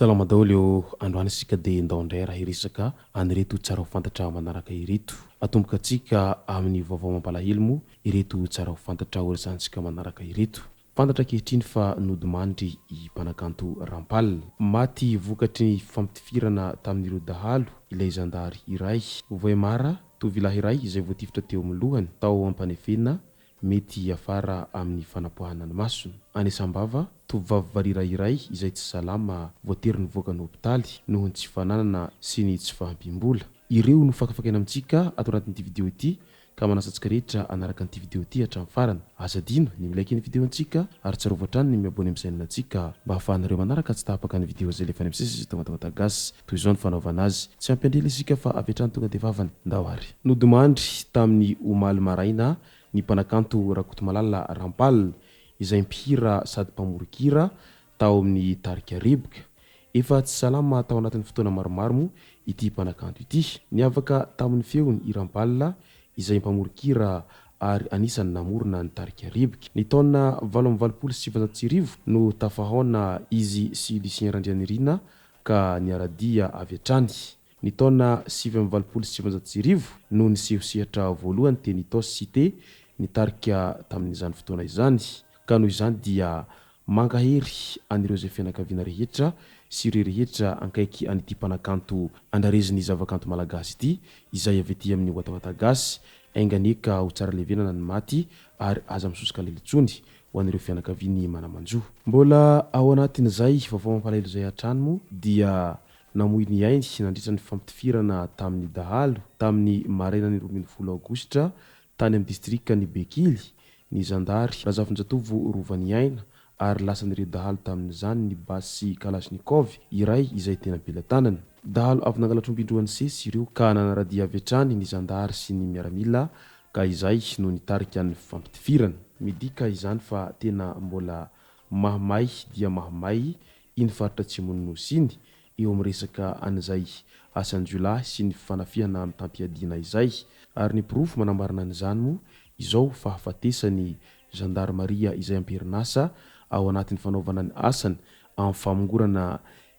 Salama daholo eo androany isika dia ndaondray raha iresaka anyreto tsara ho fantatra manaraka ireto. Atomboka antsika amin'ny vaovao mampalahelo ireto tsara ho fantatra orizantsika manaraka ireto. Fantatra ankehitriny fa nodimandry i mpanakanto Rampal. Maty vokatry ny fampitifirana tamin'ireo dahalo ilay zandary iray. Voemara tovolahy iray izay voatifitra teo amin'ny lohany tao ampanefena mety afara amin'ny fanapoahana ny masony. Anesambava tovovavy varira iray izay tsy salama voatery nivoaka ny hopitaly noho ny tsy fananana sy ny tsy fahampiam-bola. Ireo no fakafakena amintsika ato anatin'ity video ity ka manasantsika rehetra anaraka an'ity video ity hatramin'ny farany. Aza dino ny like ny video antsika ary tsarovatra hatrany ny miabony amin'ny chaîne antsika mba hahafahanareo manaraka tsy tahapaka ny video izay lefa any amin'ny sesy tonga gasy toy izao ny fanaovana azy. Tsy ampiandrela isika fa avy hatrany tonga dia vavany ndahary. Nodimandry tamin'ny omaly maraina ny mpanakanto Rakotomalala Rampal izay mpihira sady mpamorikira tao amin'ny tarika riboka. Efa tsy salama tao anatin'ny fotoana maromaro ity mpanakanto ity. Niavaka tamin'ny feony i Rampal izay mpamorikira ary anisany namorona ny tarika riboka. Ny taona 2027 no tafahona izy sy Lucien Randrianirina ka niaradia avy hatrany. Ny taona 2027 no nisehosehatra voalohany teny Tos Cité ny tarika tamin'izany fotoana izany. Ka noho izany dia mankahery anireo izay fianakaviana rehetra sy ireo rehetra ankaiky an'ity mpanakanto andrarezin'ny zavakanto malagasy ity izay avy ety amin'ny Ouattara gasy ainganeka ho tsara levenana ny maty ary aza misosoka lelitsony ho an'ireo fianakaviany manamanjo. Mbola ao anatin'izay vaovao mampalahelo izay hatrany dia namoy ny ainy nandritra ny fampitifirana tamin'ny dahalo tamin'ny marainan'ny 12 aogositra tany amin'ny distrikany Bekily ny zandary Razafinjatovo Rovany Aina ary lasan'ireo dahalo tamin'izany ny basy Kalashnikov iray izay tena belatanany. Dahalo avy nangalatra ombindroan'ny sesy ireo ka nanaradia avy hatrany ny zandary sy ny miaramila ka izay no nitarika ny fampitifirana. Midika izany fa tena mbola mahamay dia mahamay iny faritra atsimon'ny Nosiny eo amin'ny resaka an'izay asan-jiolahy sy ny fanafihana amin'ny tampiadiana izay. Ary ny pirofo manambarana an'izany izao fa hafatesany gendarmeria izay amperinasa ao anatin'ny fanaovana ny asany amin'ny famongorana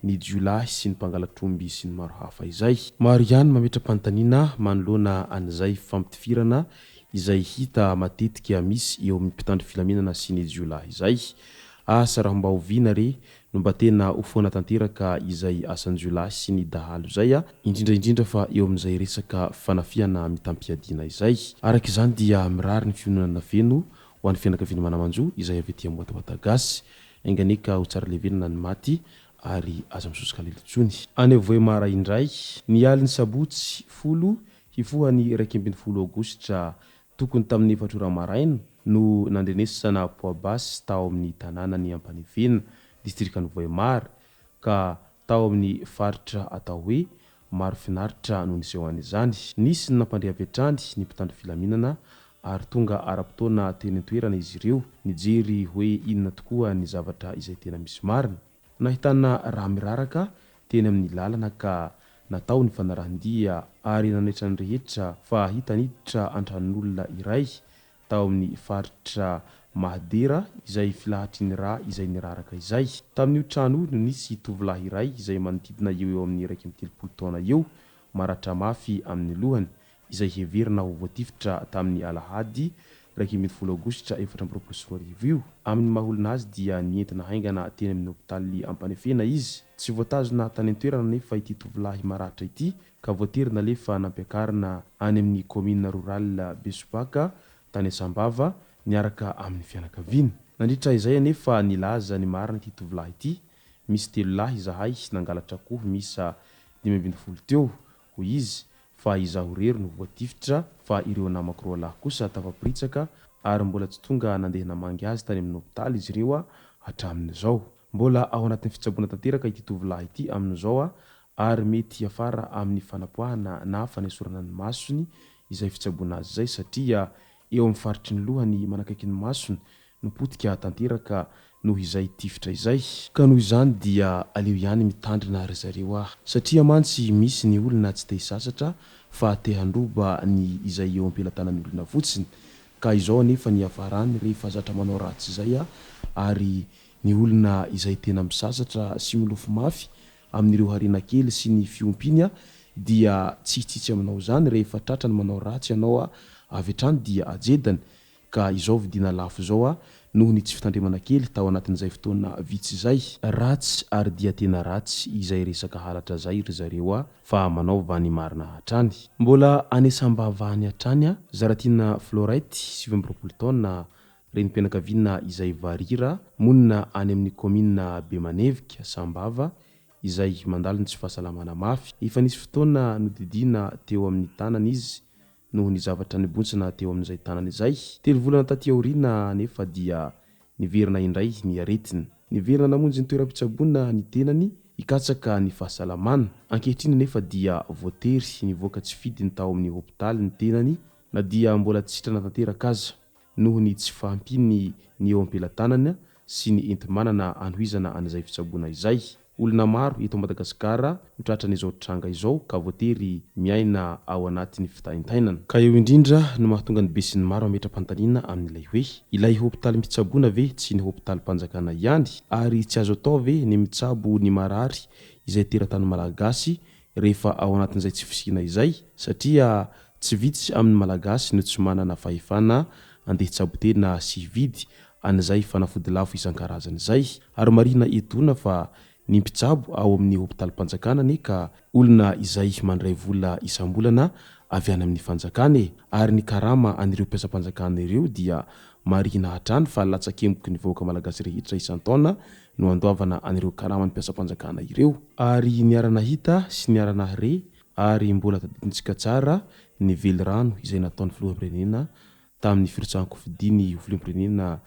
ny jiolahy sy ny mpangalatr'omby sy ny maro hafa izay. Maro ihany mametra-panontaniana manoloana an'izay fampitifirana izay hita matetika misy eo amin'ny mpitandro filaminana sy ny jiolahy izay. Asa raha mba oviana re no mba tena hofoana tanteraka izay asan-jiolahy sy ny dahalo izay indrindra fa eo amin'izay resaka fanafihana mitampiadiana izay. Araka izany dia mirary ny fiononana feno ho an'ny fianakaviana manamanjo izay avy ety amin'ny Ouattara gasy ainganeka ho tsara levenana ny maty ary aza misosoka lelitsony. Any Voemara indray ny aliny sabotsy 10 hifohany 12 aogositra tokony tamin'ny 4 maraina no nandrenesana poabasy tao amin'ny tanàna ny Ampanefena distrikany Voemara ka tao amin'ny faritra atao hoe maro finaritra no niseho an'izany. Nisy nampandre avy hatrany ny mpitandro filaminana ary tonga ara-potoana teny an-toerana izy ireo nijery hoe inona tokoa ny zavatra izay tena misy marina. Nahitana raha miraraka teny amin'ny lalana ka natao ny fanarahandia ary nanetra ny rehetra fa hitaniditra antranon'olona iray tao amin'ny faritra Mahadera izay filahatry ny raha izay niraraka izay. Tamin'io trano no nisy tovolahy iray izay manodidina eo amin'ny 30 taona eo maratra mafy amin'ny lohany izay heverina ho voatifitra tamin'ny alahady 12 aogositra 2024 amin'ny maholina azy dia nientina haingana teny amin'ny hopitaly Ampanefena izy. Tsy voatazona tany an-toerana nefa ity tovolahy maratra ity ka voatery nalefa nampiakarina any amin'ny komina roral Besopaka tany Asambava niaraka amin'ny fianakaviana. Nandritra izay anefa nilaza ny marina ity tovolahy ity. Misy 3 lahy zahay nangalatra akoho misa 12 teo ho izy fa izaho rery no voatifitra fa ireo namako roa lahy kosa tafapritsaka ary mbola tsy tonga nandeha namangy azy tany amin'ny hopitaly izy ireo hatramin'izao. mbola ao anatin'ny fitsaboana tanteraka ity tovolahy ity amin'izao ary mety afara amin'ny fanapoahana na fanesorana ny masony izay fitsaboana azy zay satria eo amin'ny faritry ny lohany manakaiky ny masony nopotika tanteraka noho izay tifitra izay ka noho izany dia aleo ihany mitandrina ry zareo satria mantsy misy ny olona tsy te hisasatra fa te handroba ny izay eo ampelantanan'ny olona fotsiny ka izao anefa ny afarany rehefa zatra manao ratsy izay ary ny olona izay tena misasatra sy milofo mafy amin'ireo harena kely sy ny fiompiny dia tsitsitsy aminao zany rehefa tratrany manao ratsy ianao avy hatrany dia ajedany ka izao vidina lafo zao noho ny tsy fitandremana kely tao anatin'izay fotoana vitsy izay ratsy ary dia tena ratsy izay resaka halatra zay ry zareo fa manaova ny marina hatrany mbola anesam-bavahany hatrany Zaratina Florette 7 taona renim-pianakaviana izay varira monina any amin'ny komina Bemanevika Sambava izay mandalo ny tsy fahasalamana mafy efa nisy fotoana nodidina teo amin'ny tanany izy noho ny zavatra nibontsina teo amin'izay tanany izay 3 volana taty aoriana nefa dia niverina indray ny aretina niverina namonjy ny toeram-pitsaboana ny tenany hikatsaka ny fahasalamana ankehitriny nefa dia voatery nivoaka tsy fidy ny tao amin'ny hopitaly ny tenany na dia mbola tsy sitrana tanteraka aza noho ny tsy fahampiny ny eo ampelantanany sy ny enti-manana anohizana an'izay fitsaboana izay olona maro eto Madagasikara mitratra n'izao tranga izao ka voatery miaina ao anatin'ny fitaintainana ka eo indrindra no mahatonga ny be sy ny maro ametra-pantaniana amin'ilay hoe ilay hopitaly mitsaboana ve tsy ny hopitaly mpanjakana ihany ary tsy azo atao ve ny mitsabo ny marary izay teratany malagasy rehefa ao anatin'izay tsy fisina izay satria tsy vitsy amin'ny malagasy no tsy manana fahefana andeha tsabo tena sy vidy an'izay fanafody lafo isan-karazany izay ary marina edona fa ny mpitsabo ao amin'ny hopitaly mpanjakana ne ka olona izay mandray vola isam-bolana avy any amin'ny fanjakana ary ny karama an'ireo mpiasam-panjakana ireo dia marina hatrany fa latsakemboky ny vahoaka malagasy rehetra isan-taona no andoavana an'ireo karama ny mpiasam-panjakana ireo ary niarana hita sy niarana hare ary mbola tadidintsika tsara ny vely rano izay nataon'ny filoham-pirenena tamin'ny firotsahan-kofidiany filoham-pirenena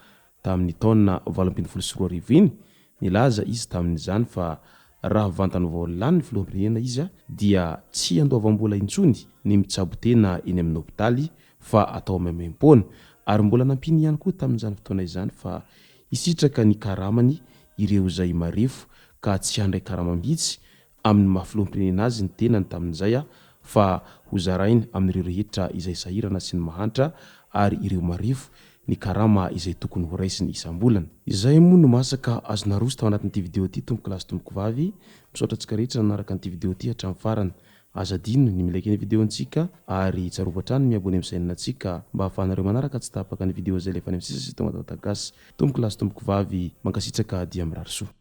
tamin'ny taona 2024 nilaza izy tamin'izany fa raha vantany vaolany filoham-pirenena izy dia tsy andoavam-bola intsony ny mitsabo tena eny amin'ny hopitaly fa atao maimaimpona ary mbola nampiny ihany koa tamin'izany fotoana izany fa isitraka ny karamany ireo izay marefo ka tsy handray karamam-bitsy amin'ny mahafiloham-pirenena azy ny tenany tamin'izay fa hozarainy amin'ireo rehetra izay sahirana sy ny mahantra ary ireo marefo ny karama izay tokony ho raisiny isam-bolana izay moa no masaka azona roso tao anatin'ity video ity tompoko lasy tompoko vavy misaotra antsika rehetra nanaraka an'ity video ity hatramin'ny farany azadino ny milaiky ny video antsika ary tsarovatra trano miabony amin'ny chaîne antsika mba hahafahanareo manaraka tsy tapaka ny video izay lefa any amin'ny sisa sy tao Madagasikara tompoko lasy tompoko vavy mankasitraka dia mirary soa